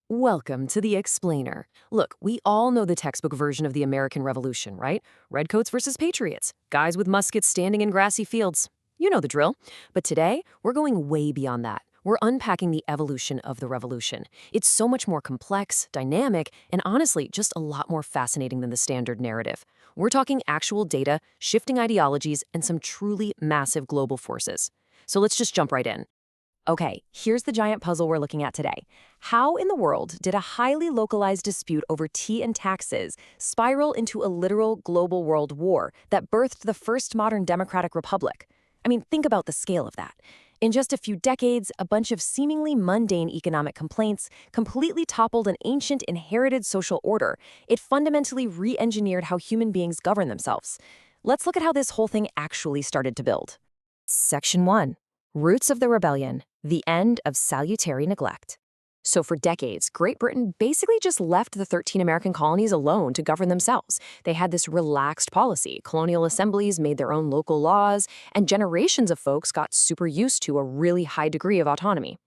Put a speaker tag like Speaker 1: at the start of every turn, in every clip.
Speaker 1: Welcome to the Explainer. Look, we all know the textbook version of the American Revolution, right? Redcoats versus patriots, guys with muskets standing in grassy fields. You know the drill. But today, we're going way beyond that. We're unpacking the evolution of the revolution. It's so much more complex, dynamic, and honestly, just a lot more fascinating than the standard narrative. We're talking actual data, shifting ideologies, and some truly massive global forces. So let's just jump right in. Okay, here's the giant puzzle we're looking at today. How in the world did a highly localized dispute over tea and taxes spiral into a literal global world war that birthed the first modern democratic republic? I mean, think about the scale of that. In just a few decades, a bunch of seemingly mundane economic complaints completely toppled an ancient inherited social order. It fundamentally re-engineered how human beings govern themselves. Let's look at how this whole thing actually started to build. Section 1. Roots of the Rebellion, the End of Salutary Neglect. So for decades, Great Britain basically just left the 13 American colonies alone to govern themselves. They had this relaxed policy. Colonial assemblies made their own local laws, and generations of folks got super used to a really high degree of autonomy.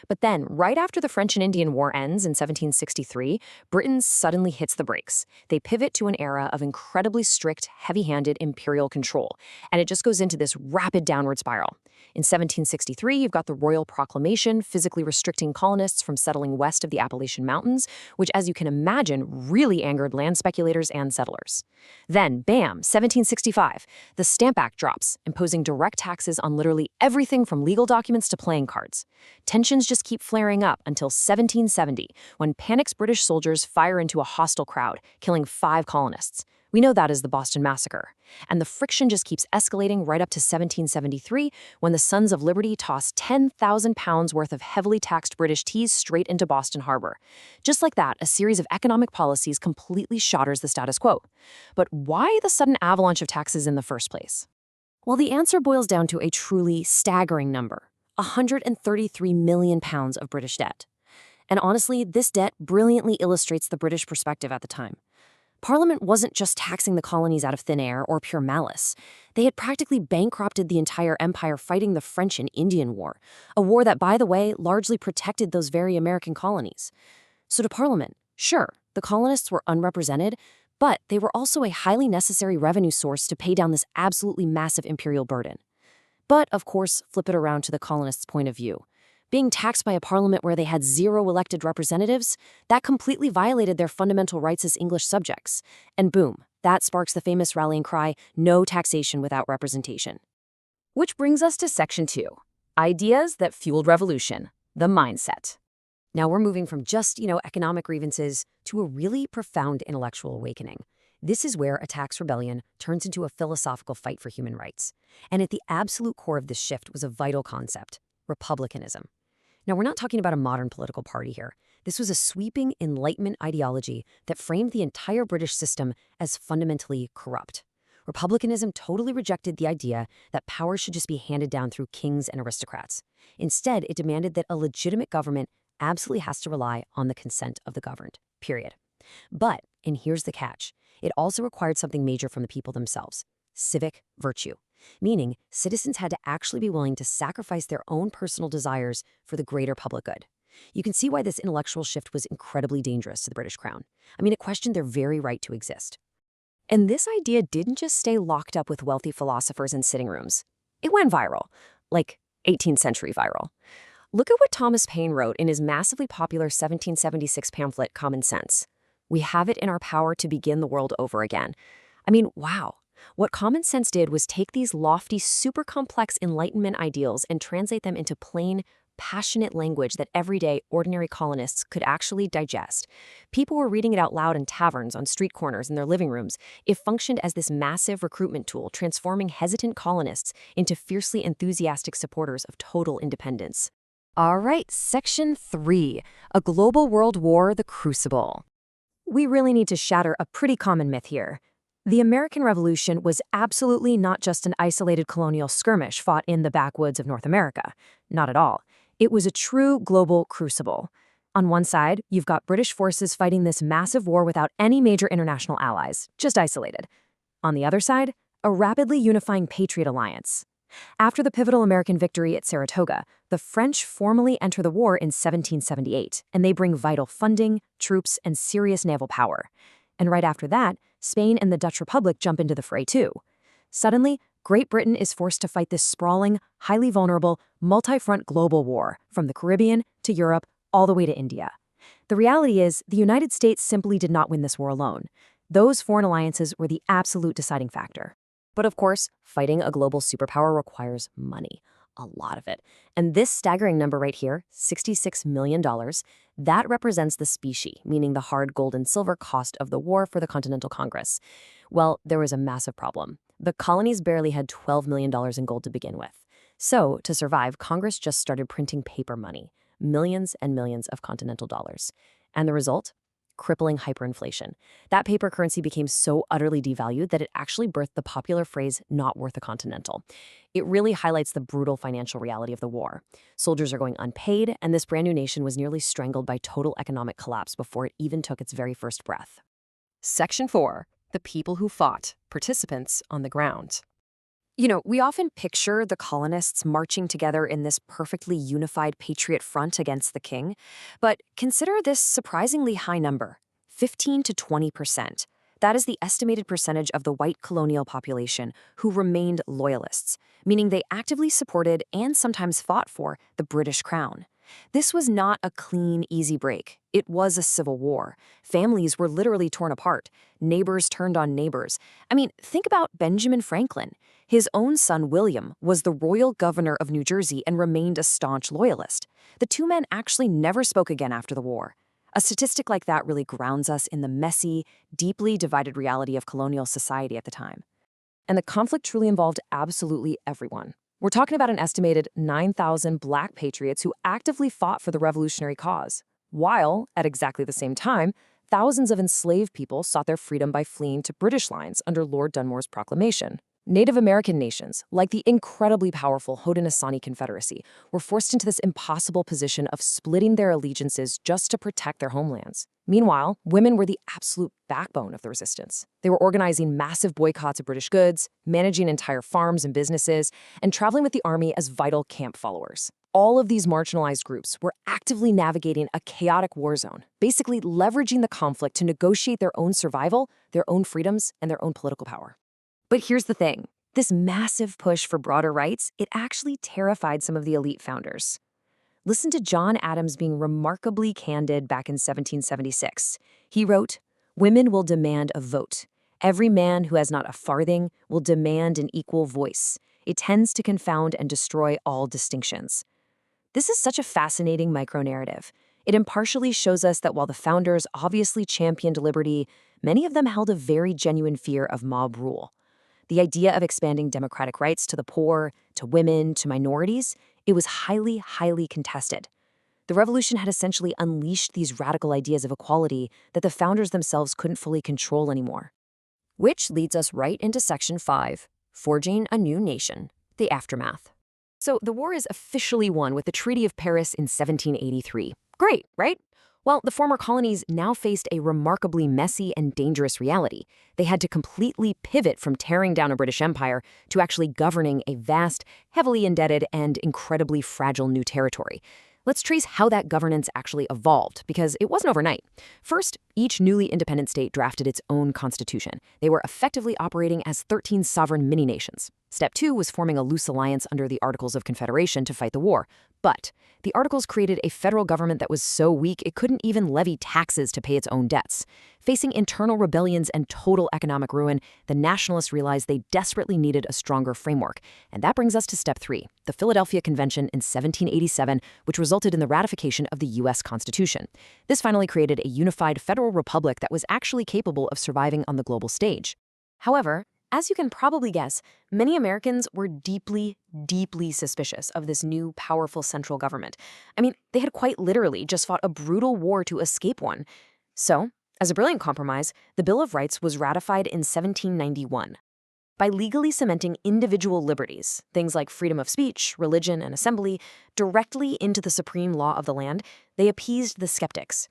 Speaker 1: But then, right after the French and Indian War ends in 1763, Britain suddenly hits the brakes. They pivot to an era of incredibly strict, heavy-handed imperial control, and it just goes into this rapid downward spiral. In 1763, you've got the Royal Proclamation, physically restricting colonists from settling west of the Appalachian Mountains, which, as you can imagine, really angered land speculators and settlers. Then, bam, 1765, the Stamp Act drops, imposing direct taxes on literally everything from legal documents to playing cards. Tensions just keep flaring up until 1770, when panicked British soldiers fire into a hostile crowd, killing 5 colonists. We know that as the Boston Massacre. And the friction just keeps escalating right up to 1773, when the Sons of Liberty toss 10,000 pounds worth of heavily taxed British teas straight into Boston Harbor. Just like that, a series of economic policies completely shatters the status quo. But why the sudden avalanche of taxes in the first place? Well, the answer boils down to a truly staggering number: 133 million pounds of British debt. And honestly, this debt brilliantly illustrates the British perspective at the time. Parliament wasn't just taxing the colonies out of thin air or pure malice. They had practically bankrupted the entire empire fighting the French and Indian War, a war that, by the way, largely protected those very American colonies. So to Parliament, sure, the colonists were unrepresented, but they were also a highly necessary revenue source to pay down this absolutely massive imperial burden. But, of course, flip it around to the colonists' point of view. Being taxed by a parliament where they had 0 elected representatives, that completely violated their fundamental rights as English subjects. And boom, that sparks the famous rallying cry, "No taxation without representation." Which brings us to Section 2, Ideas that Fueled Revolution, the Mindset. Now we're moving from just, economic grievances to a really profound intellectual awakening. This is where a tax rebellion turns into a philosophical fight for human rights. And at the absolute core of this shift was a vital concept: republicanism. Now, we're not talking about a modern political party here. This was a sweeping Enlightenment ideology that framed the entire British system as fundamentally corrupt. Republicanism totally rejected the idea that power should just be handed down through kings and aristocrats. Instead, it demanded that a legitimate government absolutely has to rely on the consent of the governed, period. But, and here's the catch, it also required something major from the people themselves: civic virtue. Meaning, citizens had to actually be willing to sacrifice their own personal desires for the greater public good. You can see why this intellectual shift was incredibly dangerous to the British Crown. I mean, it questioned their very right to exist. And this idea didn't just stay locked up with wealthy philosophers in sitting rooms. It went viral, like 18th century viral. Look at what Thomas Paine wrote in his massively popular 1776 pamphlet, Common Sense. "We have it in our power to begin the world over again." I mean, wow. What Common Sense did was take these lofty, super complex Enlightenment ideals and translate them into plain, passionate language that everyday, ordinary colonists could actually digest. People were reading it out loud in taverns, on street corners, in their living rooms. It functioned as this massive recruitment tool, transforming hesitant colonists into fiercely enthusiastic supporters of total independence. All right, Section 3, A Global World War, the Crucible. We really need to shatter a pretty common myth here. The American Revolution was absolutely not just an isolated colonial skirmish fought in the backwoods of North America. Not at all. It was a true global crucible. On one side, you've got British forces fighting this massive war without any major international allies, just isolated. On the other side, a rapidly unifying Patriot alliance. After the pivotal American victory at Saratoga, the French formally enter the war in 1778, and they bring vital funding, troops, and serious naval power. And right after that, Spain and the Dutch Republic jump into the fray too. Suddenly, Great Britain is forced to fight this sprawling, highly vulnerable, multi-front global war from the Caribbean to Europe all the way to India. The reality is, the United States simply did not win this war alone. Those foreign alliances were the absolute deciding factor. But of course, fighting a global superpower requires money, a lot of it. And this staggering number right here, $66 million, that represents the specie, meaning the hard gold and silver cost of the war for the Continental Congress. Well, there was a massive problem. The colonies barely had $12 million in gold to begin with. So, to survive, Congress just started printing paper money, millions and millions of continental dollars. And the result? Crippling hyperinflation. That paper currency became so utterly devalued that it actually birthed the popular phrase, not worth a continental. It really highlights the brutal financial reality of the war. Soldiers are going unpaid, and this brand new nation was nearly strangled by total economic collapse before it even took its very first breath. Section 4. The people who fought, participants on the ground. We often picture the colonists marching together in this perfectly unified patriot front against the king, but consider this surprisingly high number, 15 to 20%. That is the estimated percentage of the white colonial population who remained loyalists, meaning they actively supported and sometimes fought for the British crown. This was not a clean, easy break. It was a civil war. Families were literally torn apart. Neighbors turned on neighbors. Think about Benjamin Franklin. His own son, William, was the royal governor of New Jersey and remained a staunch loyalist. The two men actually never spoke again after the war. A statistic like that really grounds us in the messy, deeply divided reality of colonial society at the time. And the conflict truly involved absolutely everyone. We're talking about an estimated 9,000 Black patriots who actively fought for the revolutionary cause, while, at exactly the same time, thousands of enslaved people sought their freedom by fleeing to British lines under Lord Dunmore's proclamation. Native American nations, like the incredibly powerful Haudenosaunee Confederacy, were forced into this impossible position of splitting their allegiances just to protect their homelands. Meanwhile, women were the absolute backbone of the resistance. They were organizing massive boycotts of British goods, managing entire farms and businesses, and traveling with the army as vital camp followers. All of these marginalized groups were actively navigating a chaotic war zone, basically leveraging the conflict to negotiate their own survival, their own freedoms, and their own political power. But here's the thing. This massive push for broader rights, it actually terrified some of the elite founders. Listen to John Adams being remarkably candid back in 1776. He wrote, "Women will demand a vote. Every man who has not a farthing will demand an equal voice. It tends to confound and destroy all distinctions." This is such a fascinating micro-narrative. It impartially shows us that while the founders obviously championed liberty, many of them held a very genuine fear of mob rule. The idea of expanding democratic rights to the poor, to women, to minorities, it was highly, highly contested. The revolution had essentially unleashed these radical ideas of equality that the founders themselves couldn't fully control anymore. Which leads us right into Section 5, Forging a New Nation, the Aftermath. So the war is officially won with the Treaty of Paris in 1783. Great, right? Well, the former colonies now faced a remarkably messy and dangerous reality. They had to completely pivot from tearing down a British Empire to actually governing a vast, heavily indebted, and incredibly fragile new territory. Let's trace how that governance actually evolved, because it wasn't overnight. First, each newly independent state drafted its own constitution. They were effectively operating as 13 sovereign mini-nations. Step 2 was forming a loose alliance under the Articles of Confederation to fight the war. But the Articles created a federal government that was so weak it couldn't even levy taxes to pay its own debts. Facing internal rebellions and total economic ruin, the nationalists realized they desperately needed a stronger framework. And that brings us to Step 3, the Philadelphia Convention in 1787, which resulted in the ratification of the U.S. Constitution. This finally created a unified federal republic that was actually capable of surviving on the global stage. However, as you can probably guess, many Americans were deeply, deeply suspicious of this new, powerful central government. They had quite literally just fought a brutal war to escape one. So, as a brilliant compromise, the Bill of Rights was ratified in 1791. By legally cementing individual liberties, things like freedom of speech, religion, and assembly, directly into the supreme law of the land, they appeased the skeptics.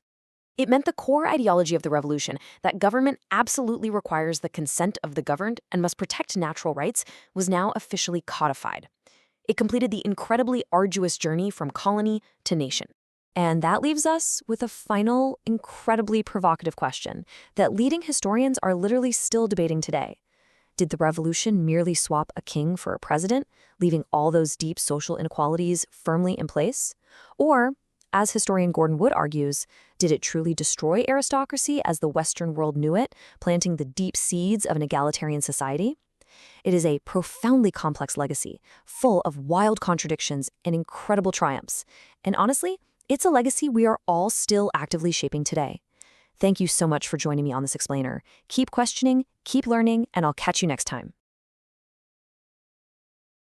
Speaker 1: It meant the core ideology of the revolution, that government absolutely requires the consent of the governed and must protect natural rights, was now officially codified. It completed the incredibly arduous journey from colony to nation. And that leaves us with a final, incredibly provocative question that leading historians are literally still debating today. Did the revolution merely swap a king for a president, leaving all those deep social inequalities firmly in place? Or, as historian Gordon Wood argues, did it truly destroy aristocracy as the Western world knew it, planting the deep seeds of an egalitarian society? It is a profoundly complex legacy, full of wild contradictions and incredible triumphs. And honestly, it's a legacy we are all still actively shaping today. Thank you so much for joining me on this explainer. Keep questioning, keep learning, and I'll catch you next time.